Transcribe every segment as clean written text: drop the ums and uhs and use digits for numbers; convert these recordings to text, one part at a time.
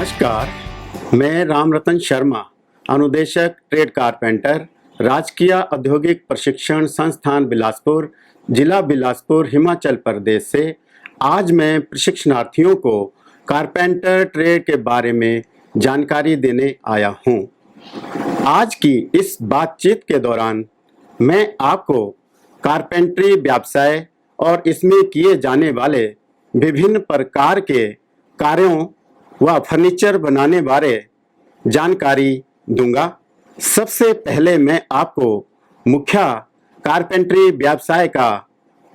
नमस्कार, मैं रामरतन शर्मा, अनुदेशक ट्रेड कारपेंटर, राजकीय औद्योगिक प्रशिक्षण संस्थान बिलासपुर, जिला बिलासपुर, हिमाचल प्रदेश से आज मैं प्रशिक्षणार्थियों को कारपेंटर ट्रेड के बारे में जानकारी देने आया हूं। आज की इस बातचीत के दौरान मैं आपको कारपेंटरी व्यवसाय और इसमें किए जाने वाले विभिन्न प्रकार के कार्यों व फर्नीचर बनाने बारे जानकारी दूंगा। सबसे पहले मैं आपको मुख्य कारपेंटरी व्यवसाय का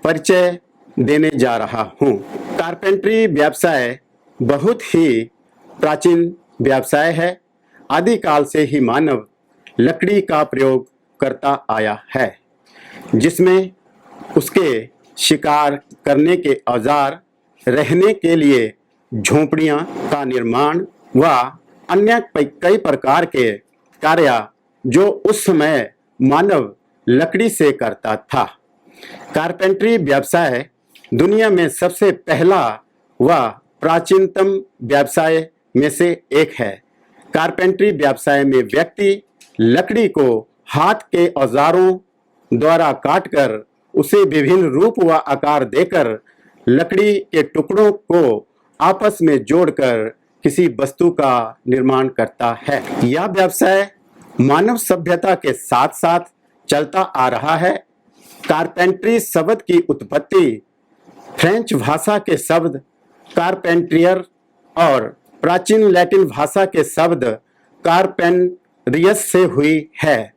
परिचय देने जा रहा हूं। कारपेंटरी व्यवसाय बहुत ही प्राचीन व्यवसाय है। आदिकाल से ही मानव लकड़ी का प्रयोग करता आया है, जिसमें उसके शिकार करने के औजार, रहने के लिए झोंपड़ियां का निर्माण व अन्य कई प्रकार के कार्य जो उस समय मानव लकड़ी से करता था। कारपेंटरी व्यवसाय दुनिया में सबसे पहला व प्राचीनतम व्यवसाय में से एक है। कारपेंटरी व्यवसाय में व्यक्ति लकड़ी को हाथ के औजारों द्वारा काटकर उसे विभिन्न रूप व आकार देकर लकड़ी के टुकड़ों को आपस में जोड़कर किसी वस्तु का निर्माण करता है। यह व्यवसाय मानव सभ्यता के साथ साथ चलता आ रहा है। कारपेंट्री शब्द की उत्पत्ति फ्रेंच भाषा के शब्द कारपेंट्रियर और प्राचीन लैटिन भाषा के शब्द कारपेनरियस से हुई है।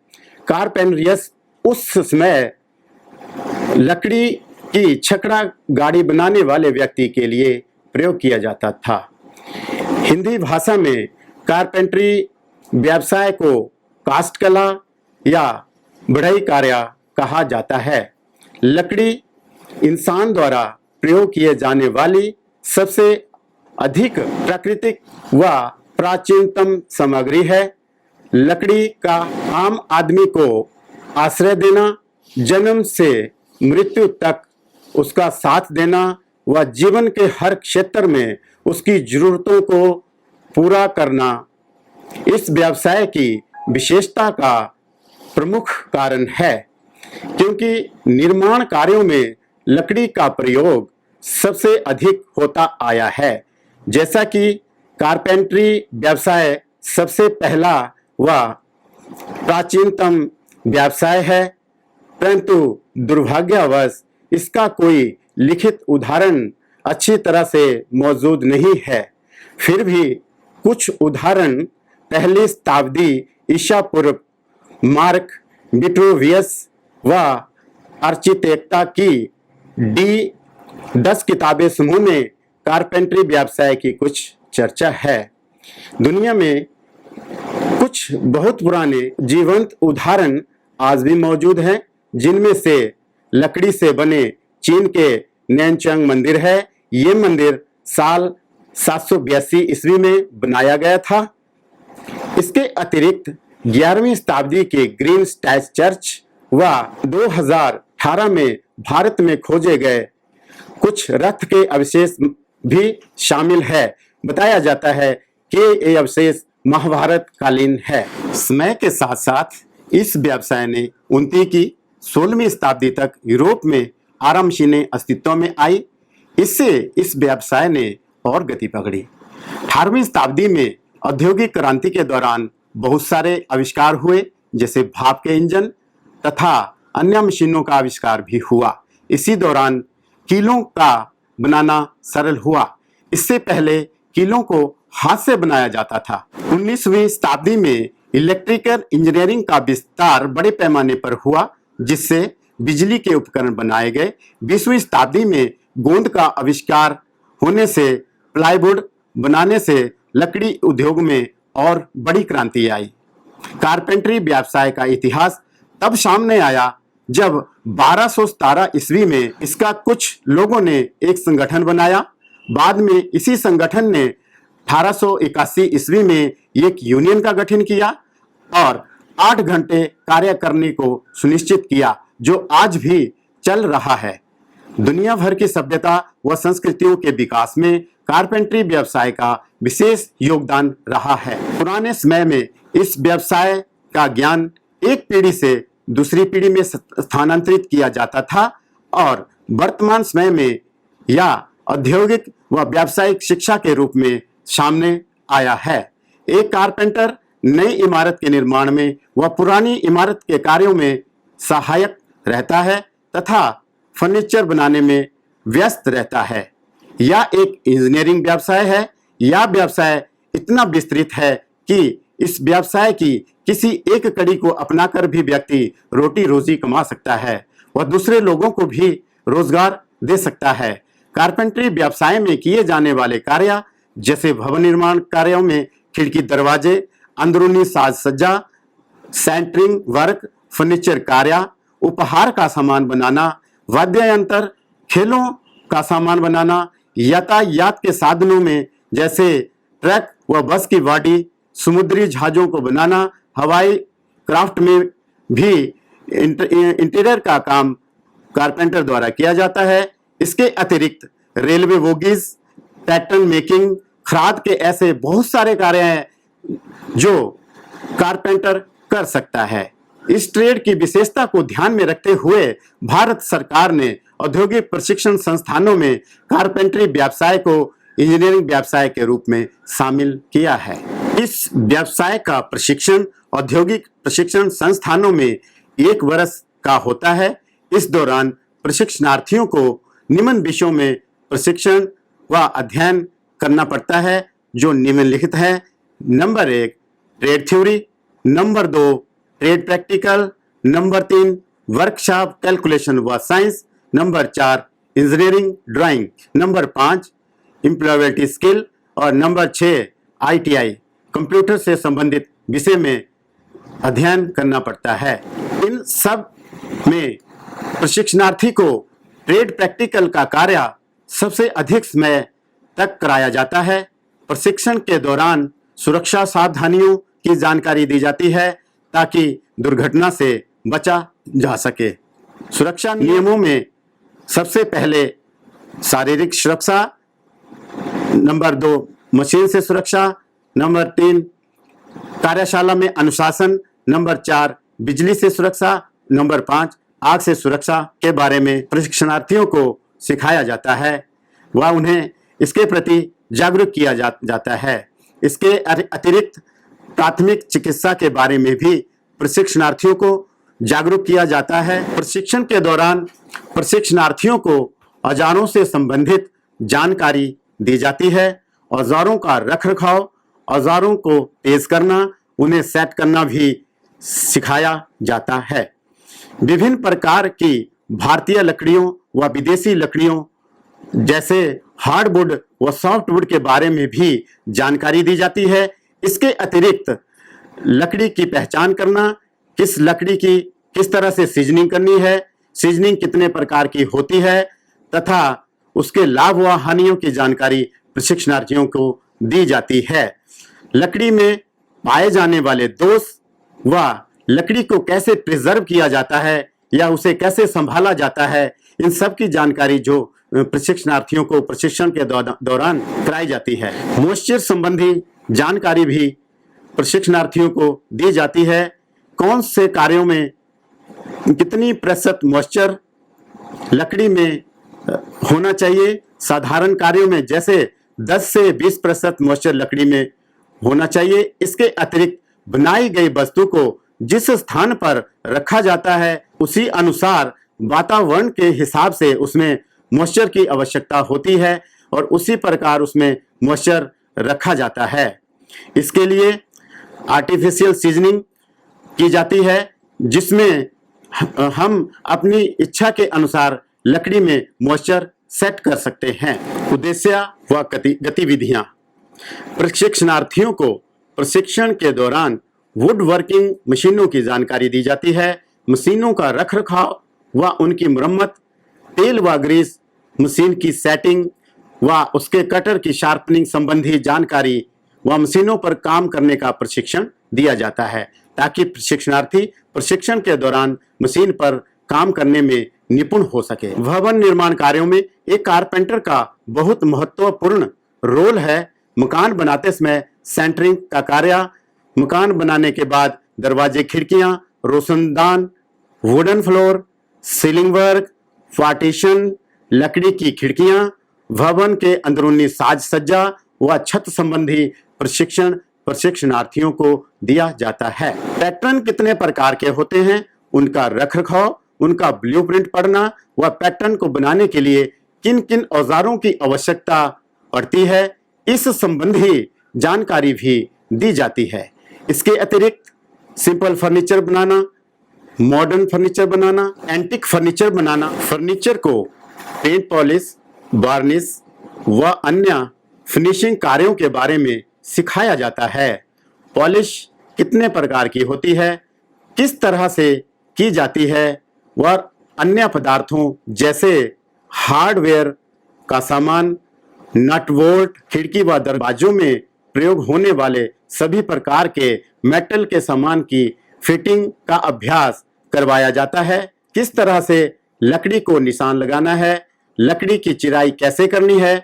कारपेनरियस उस समय लकड़ी की छकड़ा गाड़ी बनाने वाले व्यक्ति के लिए प्रयोग किया जाता था। हिंदी भाषा में कारपेंटरी व्यवसाय को काष्ठकला या बढ़ई कार्य कहा जाता है। लकड़ी इंसान द्वारा प्रयोग किए जाने वाली सबसे अधिक प्राकृतिक व प्राचीनतम सामग्री है। लकड़ी का आम आदमी को आश्रय देना, जन्म से मृत्यु तक उसका साथ देना व जीवन के हर क्षेत्र में उसकी जरूरतों को पूरा करना इस व्यवसाय की विशेषता का प्रमुख कारण है, क्योंकि निर्माण कार्यों में लकड़ी का प्रयोग सबसे अधिक होता आया है। जैसा कि कारपेंटरी व्यवसाय सबसे पहला व प्राचीनतम व्यवसाय है, परंतु दुर्भाग्यवश इसका कोई लिखित उदाहरण अच्छी तरह से मौजूद नहीं है। फिर भी कुछ उदाहरण पहली शताब्दी ईसा पूर्व मार्क विट्रूवियस व आर्किटेक्टा की D10 किताबें समूह में कारपेंटरी व्यवसाय की कुछ चर्चा है। दुनिया में कुछ बहुत पुराने जीवंत उदाहरण आज भी मौजूद हैं, जिनमें से लकड़ी से बने चीन के नैनचांग मंदिर है। ये मंदिर साल 782 ईस्वी में बनाया गया था। इसके अतिरिक्त 11वीं शताब्दी के ग्रीन स्टैच चर्च व 2018 में भारत में खोजे गए कुछ रथ के अवशेष भी शामिल है। बताया जाता है कि ये अवशेष महाभारत कालीन है। समय के साथ साथ इस व्यवसाय ने उन्नति की। 16वीं शताब्दी तक यूरोप में आराम मशीनें अस्तित्व में आई। इससे इस व्यवसाय ने और गति पकड़ी। 18वीं शताब्दी में औद्योगिक क्रांति के दौरान बहुत सारे आविष्कार हुए, जैसे भाप के इंजन तथा अन्य मशीनों का आविष्कार भी हुआ। इसी दौरान कीलों का बनाना सरल हुआ। इससे पहले कीलों को हाथ से बनाया जाता था। 19वीं शताब्दी में इलेक्ट्रिकल इंजीनियरिंग का विस्तार बड़े पैमाने पर हुआ, जिससे बिजली के उपकरण बनाए गए। 20वीं शताब्दी में गोंद का आविष्कार होने से प्लाईवुड बनाने से लकड़ी उद्योग में और बड़ी क्रांति आई। कारपेंटरी व्यवसाय का इतिहास तब सामने आया जब 1217 ईस्वी में इसका कुछ लोगों ने एक संगठन बनाया। बाद में इसी संगठन ने 1881 ईस्वी में एक यूनियन का गठन किया और 8 घंटे कार्य करने को सुनिश्चित किया, जो आज भी चल रहा है। दुनिया भर की सभ्यता व संस्कृतियों के विकास में कारपेंटरी व्यवसाय का विशेष योगदान रहा है। पुराने समय में इस व्यवसाय का ज्ञान एक पीढ़ी से दूसरी पीढ़ी में स्थानांतरित किया जाता था और वर्तमान समय में यह औद्योगिक व व्यावसायिक शिक्षा के रूप में सामने आया है। एक कारपेंटर नई इमारत के निर्माण में व पुरानी इमारत के कार्यों में सहायक रहता है तथा फर्नीचर बनाने में व्यस्त रहता है। यह एक इंजीनियरिंग व्यवसाय है। यह व्यवसाय इतना विस्तृत है कि इस व्यवसाय की किसी एक कड़ी को अपनाकर भी व्यक्ति रोटी रोजी कमा सकता है व दूसरे लोगों को भी रोजगार दे सकता है। कारपेंटरी व्यवसाय में किए जाने वाले कार्य जैसे भवन निर्माण कार्यों में खिड़की दरवाजे, अंदरूनी साज सज्जा, सेंटरिंग वर्क, फर्नीचर कार्य, उपहार का सामान बनाना, वाद्य यंत्र, खेलों का सामान बनाना, यातायात के साधनों में जैसे ट्रक व बस की बॉडी, समुद्री जहाजों को बनाना, हवाई क्राफ्ट में भी इंटीरियर का काम कारपेंटर द्वारा किया जाता है। इसके अतिरिक्त रेलवे बोगीज, पैटर्न मेकिंग, खराद के ऐसे बहुत सारे कार्य हैं जो कारपेंटर कर सकता है। इस ट्रेड की विशेषता को ध्यान में रखते हुए भारत सरकार ने औद्योगिक प्रशिक्षण संस्थानों में कारपेंटरी व्यवसाय को इंजीनियरिंग व्यवसाय के रूप में शामिल किया है। इस व्यवसाय का प्रशिक्षण औद्योगिक प्रशिक्षण संस्थानों में 1 वर्ष का होता है। इस दौरान प्रशिक्षणार्थियों को निम्न विषयों में प्रशिक्षण व अध्ययन करना पड़ता है जो निम्नलिखित है। Number 1 trade theory, number 2 trade practical, number 3 workshop calculation व science, number 4 engineering drawing, number 5 employability skill और नंबर 6 ITI कंप्यूटर से संबंधित विषय में अध्ययन करना पड़ता है। इन सब में प्रशिक्षणार्थी को ट्रेड प्रैक्टिकल का कार्य सबसे अधिक समय तक कराया जाता है। प्रशिक्षण के दौरान सुरक्षा सावधानियों की जानकारी दी जाती है ताकि दुर्घटना से बचा जा सके। सुरक्षा नियमों में सबसे पहले शारीरिक सुरक्षा, नंबर 2 मशीन से सुरक्षा, नंबर 3 कार्यशाला में अनुशासन, नंबर 4 बिजली से सुरक्षा, नंबर 5 आग से सुरक्षा के बारे में प्रशिक्षणार्थियों को सिखाया जाता है व उन्हें इसके प्रति जागरूक किया जाता है। इसके अतिरिक्त प्राथमिक चिकित्सा के बारे में भी प्रशिक्षणार्थियों को जागरूक किया जाता है। प्रशिक्षण के दौरान प्रशिक्षणार्थियों को औजारों से संबंधित जानकारी दी जाती है। औजारों का रखरखाव, औजारों को तेज करना, उन्हें सेट करना भी सिखाया जाता है। विभिन्न प्रकार की भारतीय लकड़ियों व विदेशी लकड़ियों जैसे हार्डवुड व सॉफ्टवुड के बारे में भी जानकारी दी जाती है। इसके अतिरिक्त लकड़ी की पहचान करना, किस लकड़ी की किस तरह से सीजनिंग करनी है, सीजनिंग कितने प्रकार की होती है तथा उसके लाभ व हानियों की जानकारी प्रशिक्षणार्थियों को दी जाती है। लकड़ी में पाए जाने वाले दोष व लकड़ी को कैसे प्रिजर्व किया जाता है या उसे कैसे संभाला जाता है, इन सब की जानकारी जो प्रशिक्षणार्थियों को प्रशिक्षण के दौरान कराई जाती है। मॉइस्चर संबंधी जानकारी भी प्रशिक्षणार्थियों को दी जाती है। कौन से कार्यों में कितनी प्रतिशत मॉइस्चर लकड़ी में होना चाहिए। साधारण कार्यों में जैसे 10 से 20% मॉइस्चर लकड़ी में होना चाहिए। इसके अतिरिक्त बनाई गई वस्तु को जिस स्थान पर रखा जाता है उसी अनुसार वातावरण के हिसाब से उसमें मॉइस्चर की आवश्यकता होती है और उसी प्रकार उसमें मॉइस्चर रखा जाता है। इसके लिए आर्टिफिशियल सीजनिंग की जाती है जिसमें हम अपनी इच्छा के अनुसार लकड़ी में मॉइस्चर सेट कर सकते हैं। उद्देश्य व गतिविधियां। प्रशिक्षणार्थियों को प्रशिक्षण के दौरान वुड वर्किंग मशीनों की जानकारी दी जाती है। मशीनों का रखरखाव व उनकी मरम्मत, तेल व ग्रीस, मशीन की सेटिंग व उसके कटर की शार्पनिंग संबंधी जानकारी व मशीनों पर काम करने का प्रशिक्षण दिया जाता है ताकि प्रशिक्षणार्थी प्रशिक्षण के दौरान मशीन पर काम करने में निपुण हो सके। भवन निर्माण कार्यों में एक कारपेंटर का बहुत महत्वपूर्ण रोल है मकान बनाते समय सेंटरिंग का कार्य, मकान बनाने के बाद दरवाजे, खिड़कियां, रोशनदान, wooden floor, ceiling work, partition, लकड़ी की खिड़कियां, भवन के अंदरूनी साज सज्जा व छत संबंधी प्रशिक्षण प्रशिक्षणार्थियों को दिया जाता है। पैटर्न कितने प्रकार के होते हैं, उनका रखरखाव, उनका ब्लूप्रिंट पढ़ना व पैटर्न को बनाने के लिए किन किन औजारों की आवश्यकता पड़ती है, इस संबंधी जानकारी भी दी जाती है। इसके अतिरिक्त सिंपल फर्नीचर बनाना, मॉडर्न फर्नीचर बनाना, एंटीक फर्नीचर बनाना, फर्नीचर को पेंट पॉलिश, वार्निश व अन्य फिनिशिंग कार्यों के बारे में सिखाया जाता है। पॉलिश कितने प्रकार की होती है, किस तरह से की जाती है व अन्य पदार्थों जैसे हार्डवेयर का सामान, नट बोल्ट, खिड़की व दरवाजों में प्रयोग होने वाले सभी प्रकार के मेटल के सामान की फिटिंग का अभ्यास करवाया जाता है। किस तरह से लकड़ी को निशान लगाना है, लकड़ी की चिराई कैसे करनी है,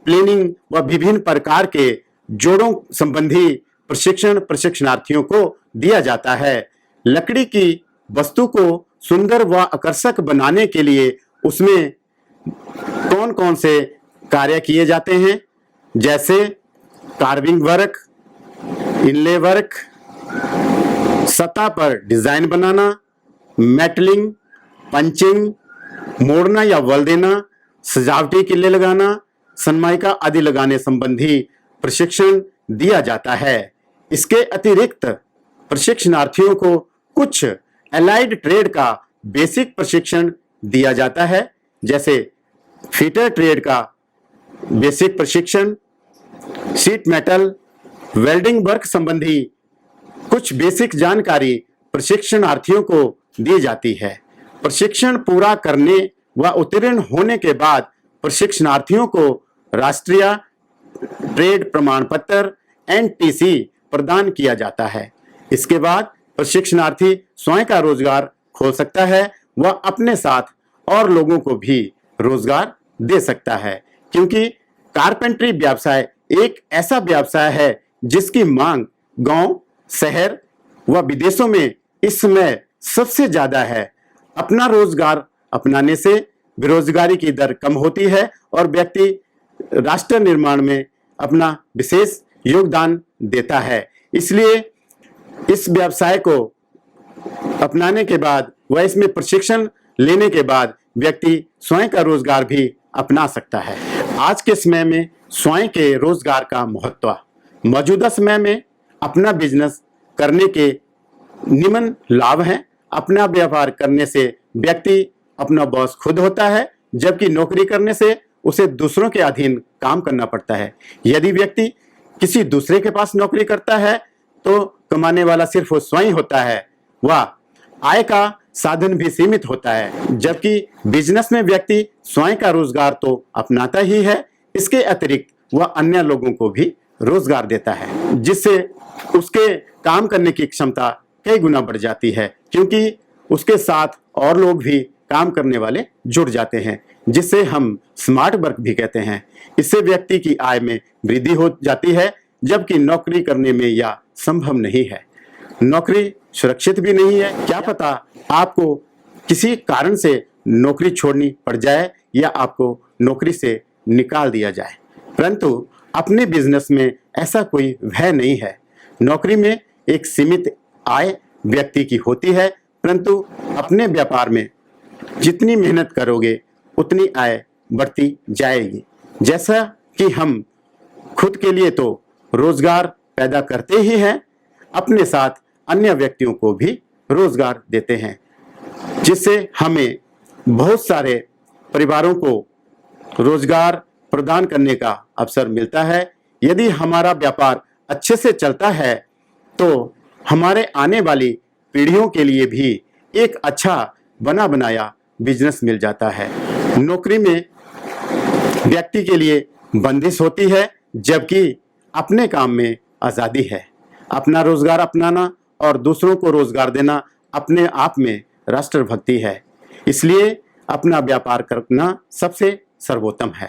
प्लेनिंग व विभिन्न प्रकार के जोड़ों संबंधी प्रशिक्षण प्रशिक्षणार्थियों को दिया जाता है। लकड़ी की वस्तु को सुंदर व आकर्षक बनाने के लिए उसमें कौन कौन से कार्य किए जाते हैं, जैसे कार्विंग वर्क, इनले वर्क, सतह पर डिजाइन बनाना, मेटलिंग, पंचिंग, मोड़ना या वल देना, सजावटी किले लगाना, सनमाइका आदि लगाने संबंधी प्रशिक्षण दिया जाता है। इसके अतिरिक्त प्रशिक्षणार्थियों को कुछ एलाइड ट्रेड का बेसिक प्रशिक्षण दिया जाता है, जैसे फिटर ट्रेड का बेसिक प्रशिक्षण, शीट मेटल, वेल्डिंग वर्क संबंधी कुछ बेसिक जानकारी प्रशिक्षणार्थियों को दी जाती है। प्रशिक्षण पूरा करने व उत्तीर्ण होने के बाद प्रशिक्षणार्थियों को राष्ट्रीय ट्रेड प्रमाण पत्र NTC प्रदान किया जाता है। इसके बाद प्रशिक्षणार्थी स्वयं का रोजगार खोल सकता है व अपने साथ और लोगों को भी रोजगार दे सकता है, क्योंकि कारपेंटरी व्यवसाय एक ऐसा व्यवसाय है जिसकी मांग गांव, शहर व विदेशों में इस समय सबसे ज्यादा है। अपना रोजगार अपनाने से बेरोजगारी की दर कम होती है और व्यक्ति राष्ट्र निर्माण में अपना विशेष योगदान देता है। इसलिए इस व्यवसाय को अपनाने के बाद व इसमें प्रशिक्षण लेने के बाद व्यक्ति स्वयं का रोजगार भी अपना सकता है। आज के समय में स्वयं के रोजगार का महत्व, मौजूदा समय में अपना बिजनेस करने के निम्न लाभ हैं। अपना व्यापार करने से व्यक्ति अपना बॉस खुद होता है, जबकि नौकरी करने से उसे दूसरों के अधीन काम करना पड़ता है। यदि व्यक्ति किसी दूसरे के पास नौकरी करता है तो कमाने वाला सिर्फ वो स्वयं होता है व आय का साधन भी सीमित होता है, जबकि बिजनेस में व्यक्ति स्वयं का रोजगार तो अपनाता ही है, इसके अतिरिक्त वह अन्य लोगों को भी रोजगार देता है, जिससे उसके काम करने की क्षमता कई गुना बढ़ जाती है, क्योंकि उसके साथ और लोग भी काम करने वाले जुड़ जाते हैं, जिससे हम स्मार्ट वर्क भी कहते हैं। इससे व्यक्ति की आय में वृद्धि हो जाती है, जबकि नौकरी करने में यह संभव नहीं है। नौकरी सुरक्षित भी नहीं है, क्या पता आपको किसी कारण से नौकरी छोड़नी पड़ जाए या आपको नौकरी से निकाल दिया जाए, परंतु अपने बिजनेस में ऐसा कोई भय नहीं है। नौकरी में एक सीमित आय व्यक्ति की होती है, परंतु अपने व्यापार में जितनी मेहनत करोगे उतनी आय बढ़ती जाएगी। जैसा कि हम खुद के लिए तो रोजगार पैदा करते ही हैं, अपने साथ अन्य व्यक्तियों को भी रोजगार देते हैं, जिससे हमें बहुत सारे परिवारों को रोजगार प्रदान करने का अवसर मिलता है। यदि हमारा व्यापार अच्छे से चलता है तो हमारे आने वाली पीढ़ियों के लिए भी एक अच्छा बना बनाया बिजनेस मिल जाता है। नौकरी में व्यक्ति के लिए बंदिश होती है, जबकि अपने काम में आज़ादी है। अपना रोजगार अपनाना और दूसरों को रोजगार देना अपने आप में राष्ट्रभक्ति है। इसलिए अपना व्यापार करना सबसे सर्वोत्तम है।